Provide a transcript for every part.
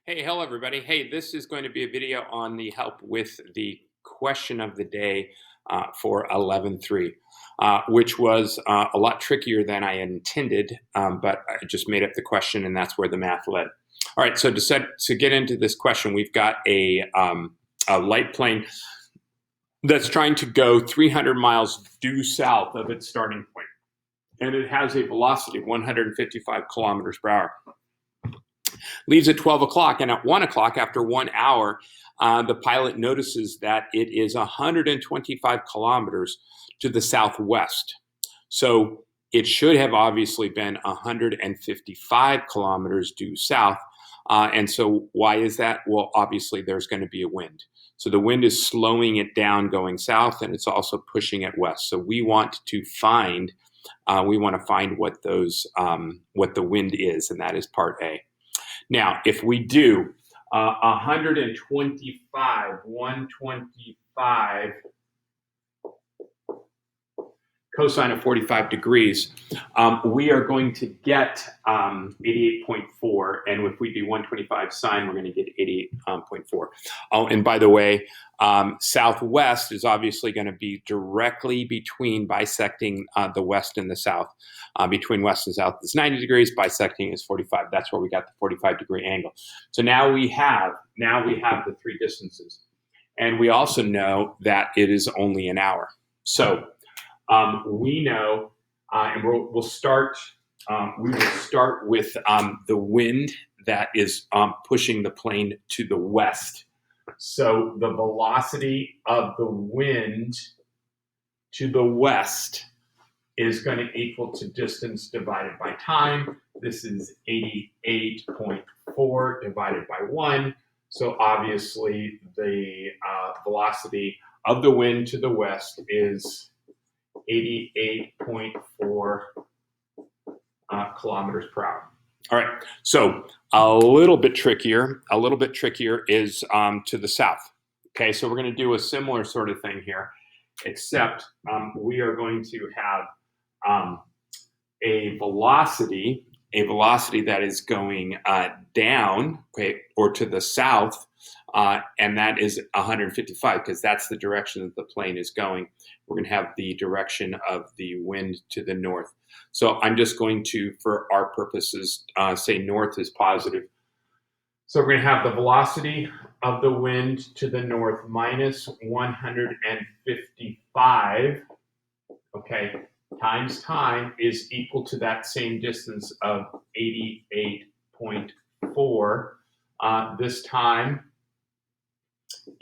Hey, hello everybody. Hey, this is going to be a video on the help with the question of the day for 11.3, which was a lot trickier than I intended, but I just made up the question and that's where the math led. All right, so to get into this question, we've got a light plane that's trying to go 300 miles due south of its starting point, and it has a velocity of 155 kilometers per hour. Leaves at 12 o'clock, and at 1 o'clock, after 1 hour, the pilot notices that it is 125 kilometers to the southwest. So it should have obviously been 155 kilometers due south. And so why is that? Well, obviously there's going to be a wind. So the wind is slowing it down going south, and it's also pushing it west. So we want to find what the wind is, and that is part A. Now, if we do 125 cosine of 45 degrees, we are going to get 88.4. And if we do 125 sine, we're going to get 88.4. Oh, and by the way, southwest is obviously going to be directly bisecting the west and the south. Between west and south is 90 degrees, bisecting is 45. That's where we got the 45-degree angle. So now we have the three distances. And we also know that it is only an hour. So we know, and we'll start. We will start with the wind that is pushing the plane to the west. So the velocity of the wind to the west is going to equal to distance divided by time. This is 88.4 divided by 1. So obviously the velocity of the wind to the west is 88.4 kilometers per hour. All right, so a little bit trickier is to the south. Okay, so we're going to do a similar sort of thing here, except we are going to have a velocity that is going down, okay, or to the south, and that is 155, because that's the direction that the plane is going. We're going to have the direction of the wind to the north. So I'm just going to, for our purposes, say north is positive. So we're going to have the velocity of the wind to the north minus 155, okay, times time is equal to that same distance of 88.4. This time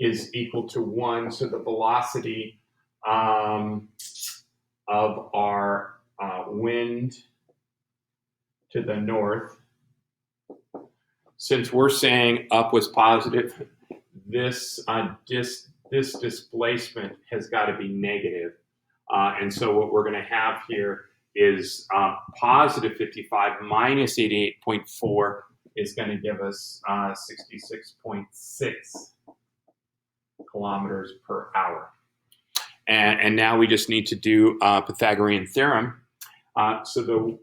is equal to 1, so the velocity of our wind to the north, since we're saying up was positive, this displacement has got to be negative. And so what we're going to have here is positive 55 minus 88.4 is going to give us 66.6 kilometers per hour. And now we just need to do Pythagorean theorem. So the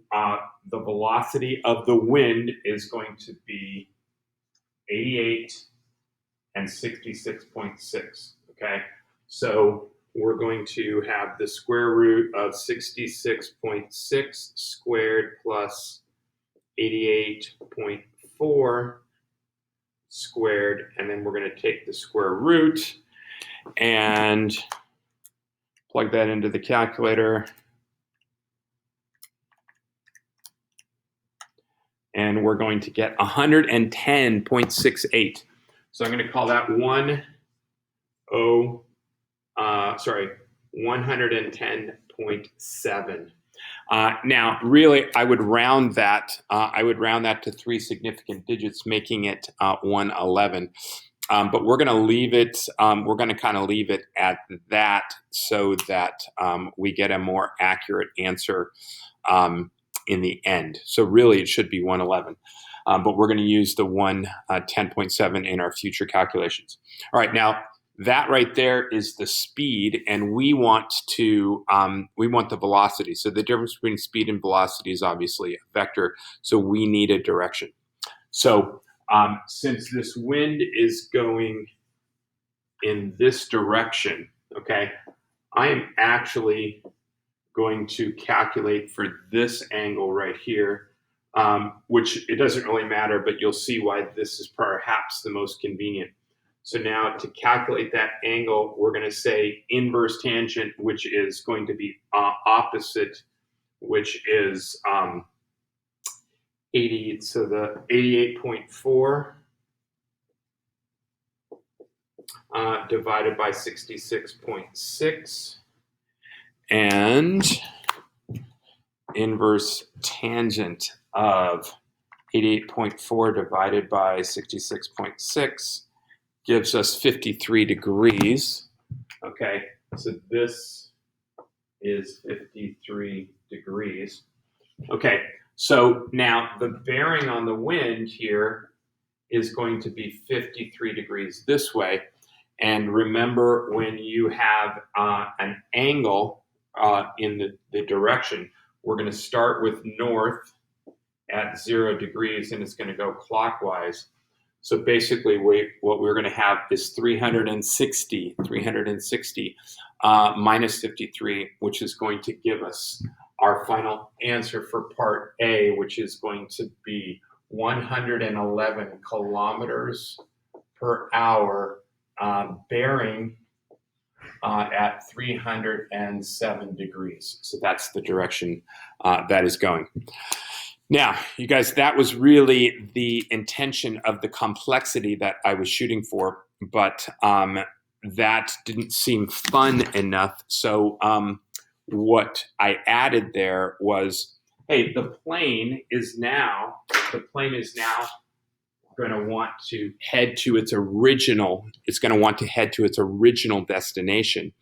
velocity of the wind is going to be 88 and 66.6. Okay, so we're going to have the square root of 66.6 squared plus 88.4 squared, and then we're going to take the square root and plug that into the calculator. And we're going to get 110.68. So I'm going to call that 110.7. Now, really, I would round that. To three significant digits, making it 111. But we're going to leave it. We're going to kind of leave it at that, so that we get a more accurate answer in the end. So really, it should be 111. But we're going to use the 110.7 in our future calculations. All right, now that right there is the speed, and we want the velocity. So the difference between speed and velocity is obviously a vector. So we need a direction. So Since this wind is going in this direction, okay, I am actually going to calculate for this angle right here, which it doesn't really matter, but you'll see why this is perhaps the most convenient. So now to calculate that angle, we're going to say inverse tangent, which is going to be opposite, which is 80. So the 88.4 divided by 66.6, and inverse tangent of 88.4 divided by 66.6 gives us 53 degrees. Okay, so this is 53 degrees. Okay, so now the bearing on the wind here is going to be 53 degrees this way. And remember, when you have an angle in the direction, we're going to start with north at 0 degrees, and it's going to go clockwise. So basically, what we're going to have is 360 minus 53, which is going to give us our final answer for part A, which is going to be 111 kilometers per hour, bearing at 307 degrees. So that's the direction that is going. Now, you guys, that was really the intention of the complexity that I was shooting for, but that didn't seem fun enough. So what I added there was, hey, the plane is now going to want to head to its original destination.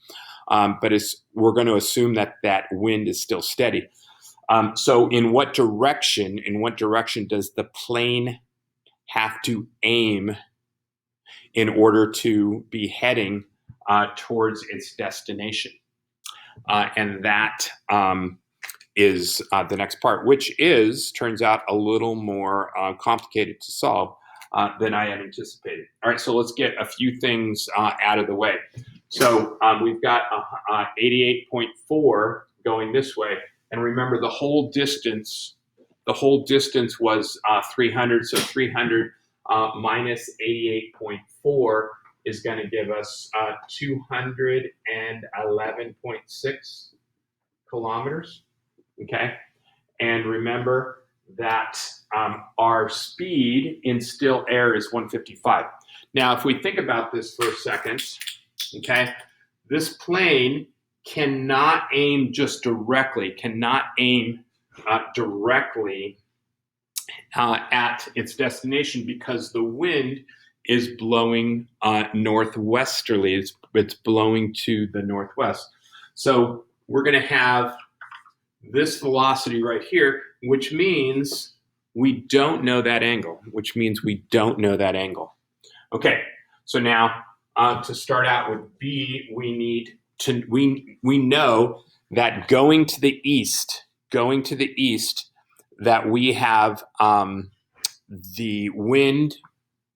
But we're going to assume that that wind is still steady. So in what direction does the plane have to aim in order to be heading towards its destination? And that is the next part, which turns out a little more complicated to solve than I had anticipated. All right, so let's get a few things out of the way. So we've got 88.4 going this way. And remember, the whole distance was 300. So 300 minus 88.4 is going to give us 211.6 kilometers. Okay, and remember that our speed in still air is 155. Now, if we think about this for a second, okay, this plane cannot aim directly at its destination because the wind is blowing northwesterly. It's blowing to the northwest. So we're going to have this velocity right here, which means we don't know that angle, Okay, so now to start out with B, we know that going to the east, that we have the wind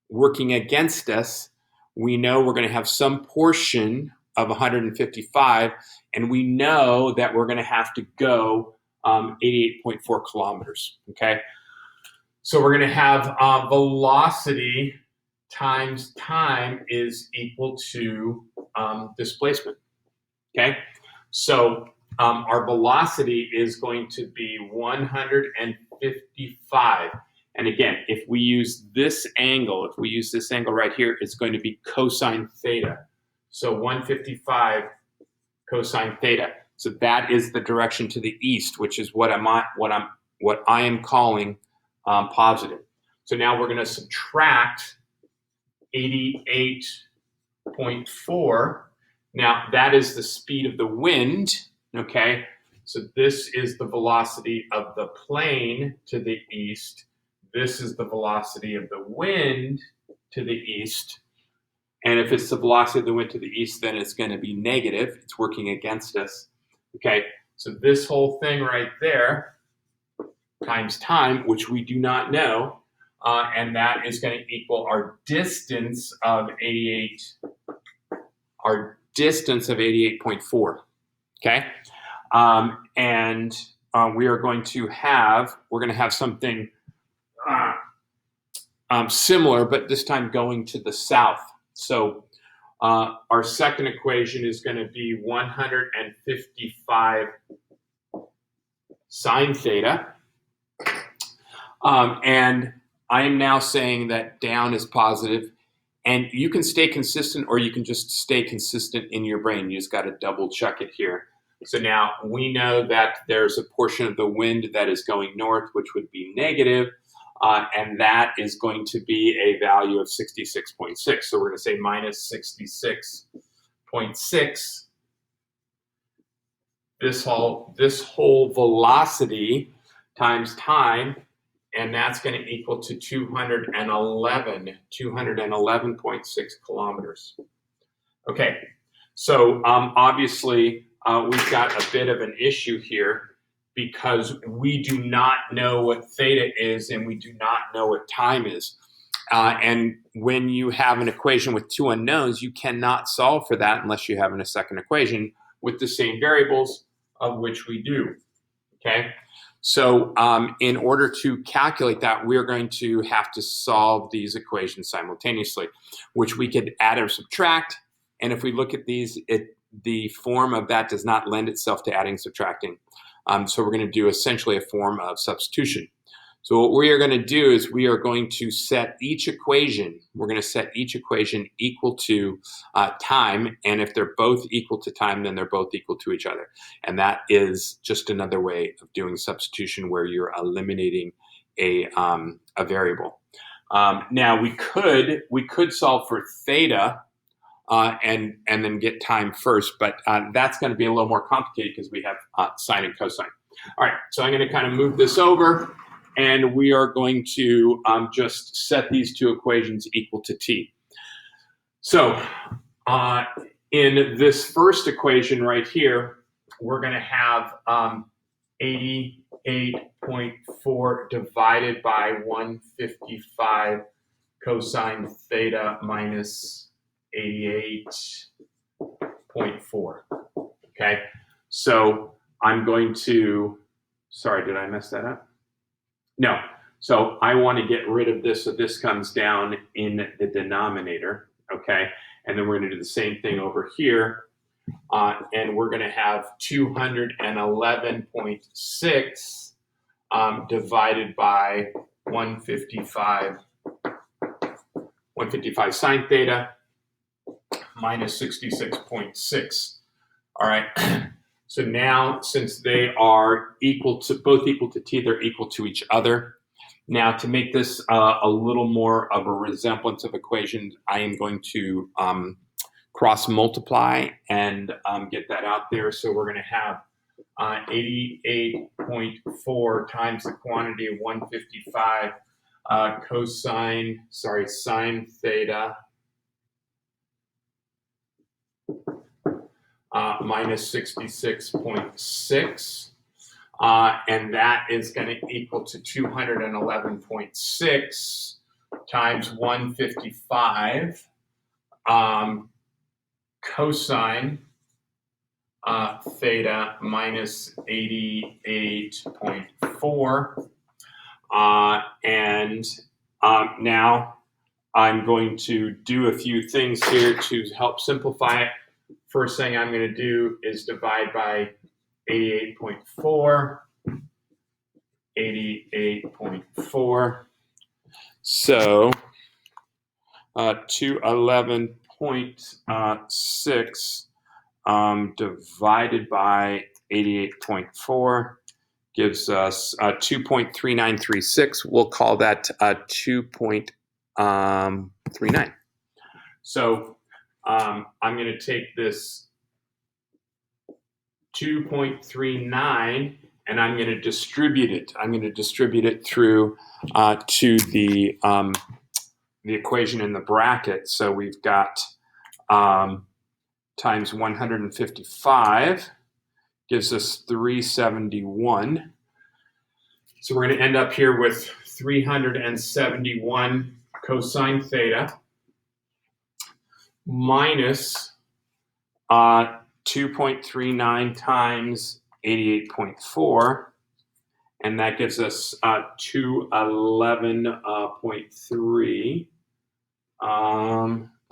working against us. We know we're going to have some portion of 155, and we know that we're going to have to go 88.4 kilometers, okay? So we're going to have velocity times time is equal to displacement, okay? So our velocity is going to be 155. And again, if we use this angle right here, it's going to be cosine theta. So 155 cosine theta. So that is the direction to the east, which is what I am calling positive. So now we're going to subtract 88.4. Now that is the speed of the wind. Okay, so this is the velocity of the plane to the east. This is the velocity of the wind to the east. And if it's the velocity of the wind to the east, then it's going to be negative. It's working against us. Okay, so this whole thing right there times time, which we do not know, and that is going to equal our distance of 88.4. Okay, and we're going to have something similar, but this time going to the south. So our second equation is going to be 155 sine theta. And I am now saying that down is positive, and you can stay consistent or you can just stay consistent in your brain. You just got to double check it here. So now we know that there's a portion of the wind that is going north, which would be negative, and that is going to be a value of 66.6. So we're going to say minus 66.6. This whole velocity times time, and that's going to equal to 211.6 kilometers. Okay, so obviously we've got a bit of an issue here because we do not know what theta is and we do not know what time is. And when you have an equation with two unknowns, you cannot solve for that unless you have a second equation with the same variables, of which we do. Okay, so in order to calculate that, we're going to have to solve these equations simultaneously, which we could add or subtract. And if we look at these, the form of that does not lend itself to adding, subtracting. So we're going to do essentially a form of substitution. So what we are going to do is we are going to set each equation. We're going to set each equation equal to time. And if they're both equal to time, then they're both equal to each other. And that is just another way of doing substitution where you're eliminating a variable. Now we could solve for theta and then get time first, but that's going to be a little more complicated because we have sine and cosine. All right, so I'm going to kind of move this over, and we are going to just set these two equations equal to t. So in this first equation right here, we're going to have 88.4 divided by 155 cosine theta minus 88.4. Okay, so I'm going to, sorry, did I mess that up? No. So I want to get rid of this so this comes down in the denominator. Okay, and then we're going to do the same thing over here. And we're going to have 211.6 divided by 155 sine theta minus 66.6. All right. So now, since they are both equal to t, they're equal to each other. Now, to make this a little more of a resemblance of equations, I am going to cross multiply and get that out there. So we're going to have 88.4 times the quantity of 155 sine theta minus 66.6. And that is going to equal to 211.6 times 155 cosine theta minus 88.4. And now I'm going to do a few things here to help simplify it. First thing I'm going to do is divide by 88.4. 88.4. So 211.6 divided by 88.4 gives us 2.3936. We'll call that 2.39. So I'm going to take this 2.39 and I'm going to distribute it. I'm going to distribute it through to the equation in the bracket. So we've got times 155 gives us 371. So we're going to end up here with 371 cosine theta minus 2.39 times 88.4, and that gives us 211.3.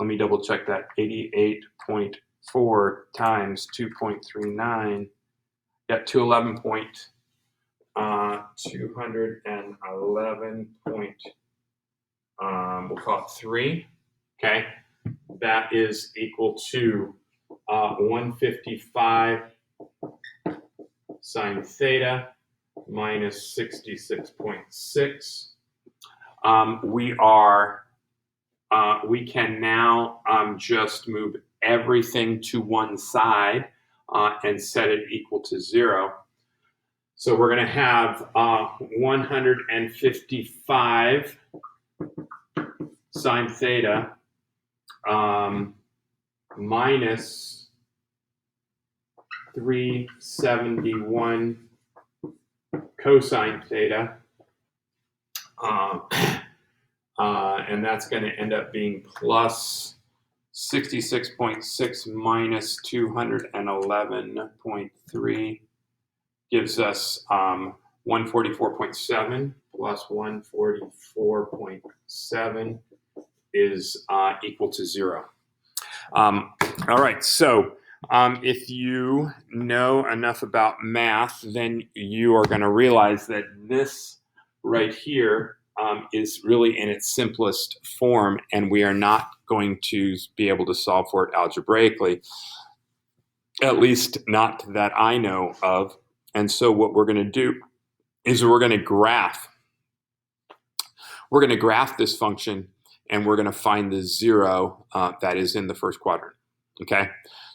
Let me double check that. 88.4 times 2.39. Yeah, 211 point, we'll call it 3. Okay, that is equal to 155 sine theta minus 66.6. We can now just move everything to one side and set it equal to 0. So we're going to have 155 sine theta minus 371 cosine theta, and that's going to end up being plus 66.6 minus 211.3 gives us 144.7 plus 144.7 is equal to 0. All right, so if you know enough about math, then you are going to realize that this right here is really in its simplest form, and we are not going to be able to solve for it algebraically, at least not that I know of. And so what we're going to do is we're going to graph this function, and we're going to find the 0 that is in the first quadrant. Okay,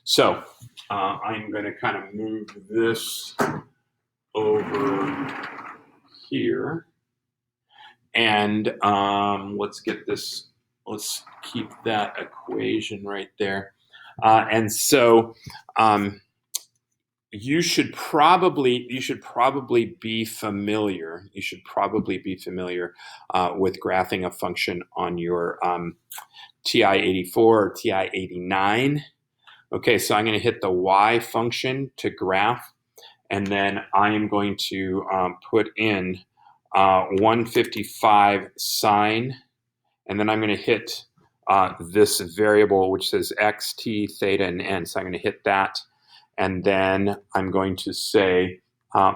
so I'm going to kind of move this over here, and let's keep that equation right there. And so you should probably be familiar. You should probably be familiar with graphing a function on your TI-84 or TI-89. Okay, so I'm going to hit the y function to graph, and then I am going to put in 155 sine, and then I'm going to hit this variable which says x, t, theta, and n. So I'm going to hit that, and then I'm going to say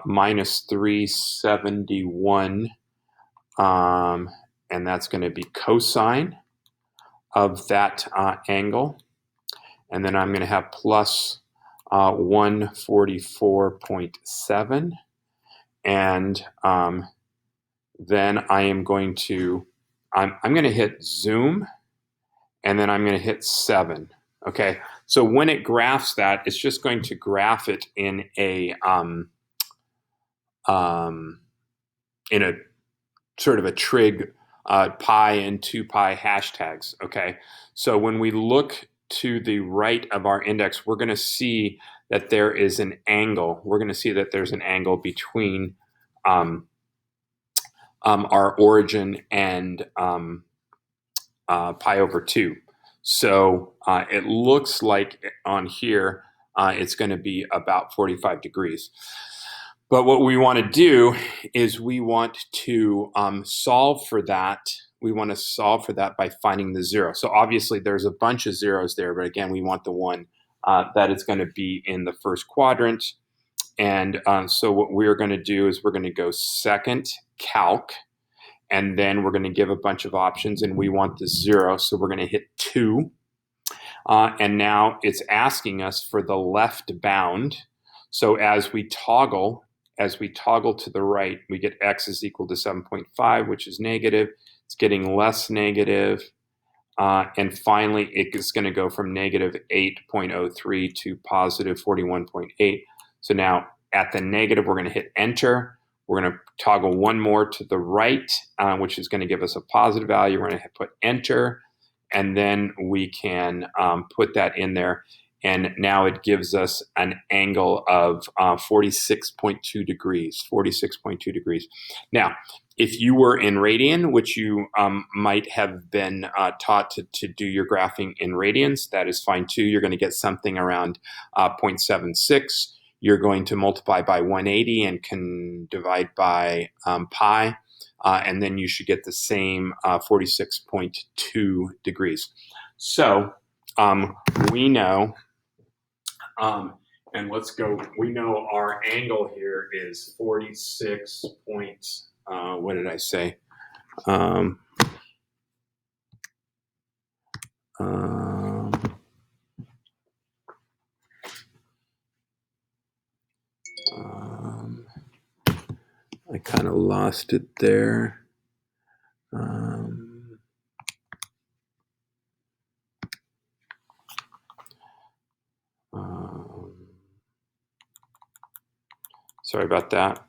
minus 371, and that's going to be cosine of that angle. And then I'm going to have plus 144.7, and then I am going to I'm going to hit zoom, and then I'm going to hit 7. Okay, so when it graphs that, it's just going to graph it in a sort of a trig pi and 2 pi hashtags. Okay, so when we look to the right of our index, we're going to see that there is an angle. We're going to see that there's an angle between our origin and pi over 2. So it looks like on here it's going to be about 45 degrees. But what we want to do is we want to solve for that. We want to solve for that by finding the 0. So obviously there's a bunch of zeros there, but again, we want the one that is going to be in the first quadrant. And so what we're going to do is we're going to go second calc, and then we're going to give a bunch of options, and we want the 0. So we're going to hit 2. And now it's asking us for the left bound. So as we toggle to the right, we get x is equal to 7.5, which is negative. It's getting less negative. And finally, it is going to go from negative 8.03 to positive 41.8. So now at the negative, we're going to hit enter. We're going to toggle one more to the right, which is going to give us a positive value. We're going to put enter, and then we can put that in there. and now it gives us an angle of 46.2 degrees, 46.2 degrees. Now, if you were in radian, which you might have been taught to do your graphing in radians, that is fine too. You're going to get something around 0.76. You're going to multiply by 180 and can divide by pi, and then you should get the same 46.2 degrees. So we know, and let's go, we know our angle here is 46 what did I say? I kind of lost it there. Sorry about that.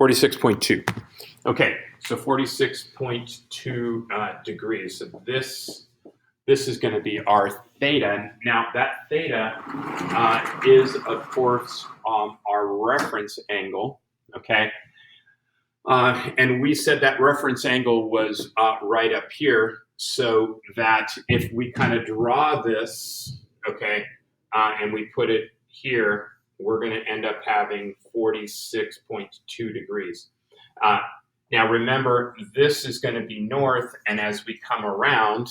46.2. Okay, so 46.2 degrees. So this is going to be our theta. Now that theta is, of course, our reference angle. Okay, and we said that reference angle was right up here, so that if we kind of draw this, okay, and we put it here, we're going to end up having 46.2 degrees. Now remember, this is going to be north, and as we come around,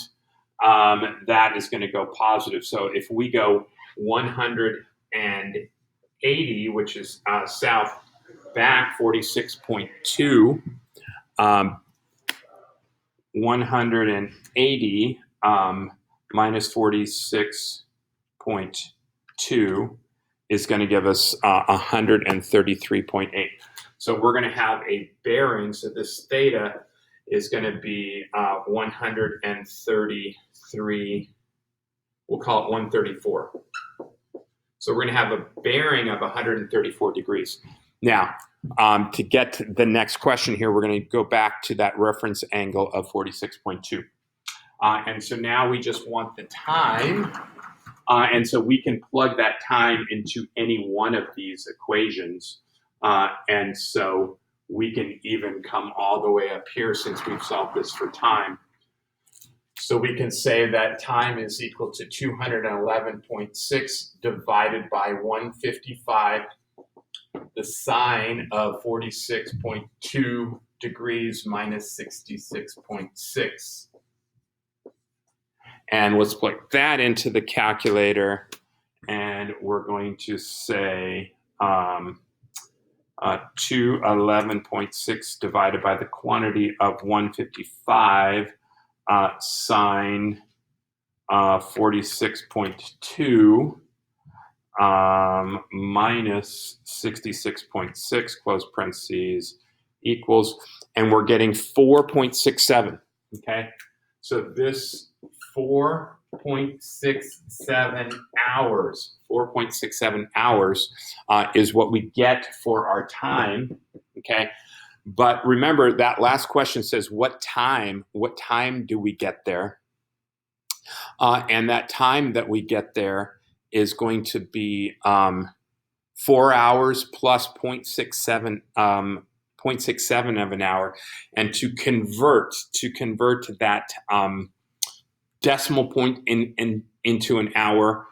that is going to go positive. So if we go 180, which is south, back 46.2, 180 minus 46.2 is going to give us 133.8. So we're going to have a bearing. So this theta is going to be 133, we'll call it 134. So we're going to have a bearing of 134 degrees. Now, to get to the next question here, we're going to go back to that reference angle of 46.2. And so now we just want the time. And so we can plug that time into any one of these equations. And so we can even come all the way up here since we've solved this for time. So we can say that time is equal to 211.6 divided by 155, the sine of 46.2 degrees minus 66.6. And let's plug that into the calculator, and we're going to say 211.6 divided by the quantity of 155 sine 46.2 minus 66.6, close parentheses, equals, and we're getting 4.67, okay? So this 4.67 hours, 4.67 hours is what we get for our time, okay? But remember, that last question says, what time do we get there? And that time that we get there is going to be 4 hours plus 0.67 of an hour. And to convert that decimal point into an hour,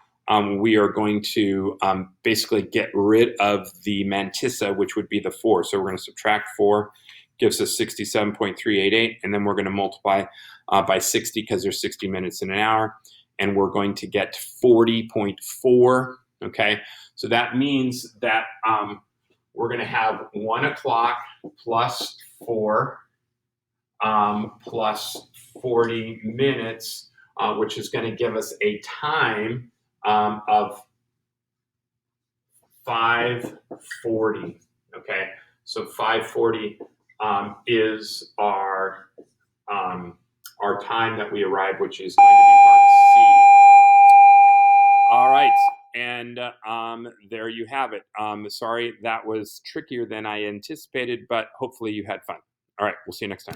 we are going to basically get rid of the mantissa, which would be the 4. So we're going to subtract 4, gives us 67.388, and then we're going to multiply by 60 because there's 60 minutes in an hour, and we're going to get 40.4, okay? So that means that we're going to have 1 o'clock plus 4 plus 40 minutes, which is going to give us a time of 5:40, okay? So 5:40 is our time that we arrive, which is going to be part C. All right. And there you have it. Sorry, that was trickier than I anticipated, but hopefully you had fun. All right, we'll see you next time.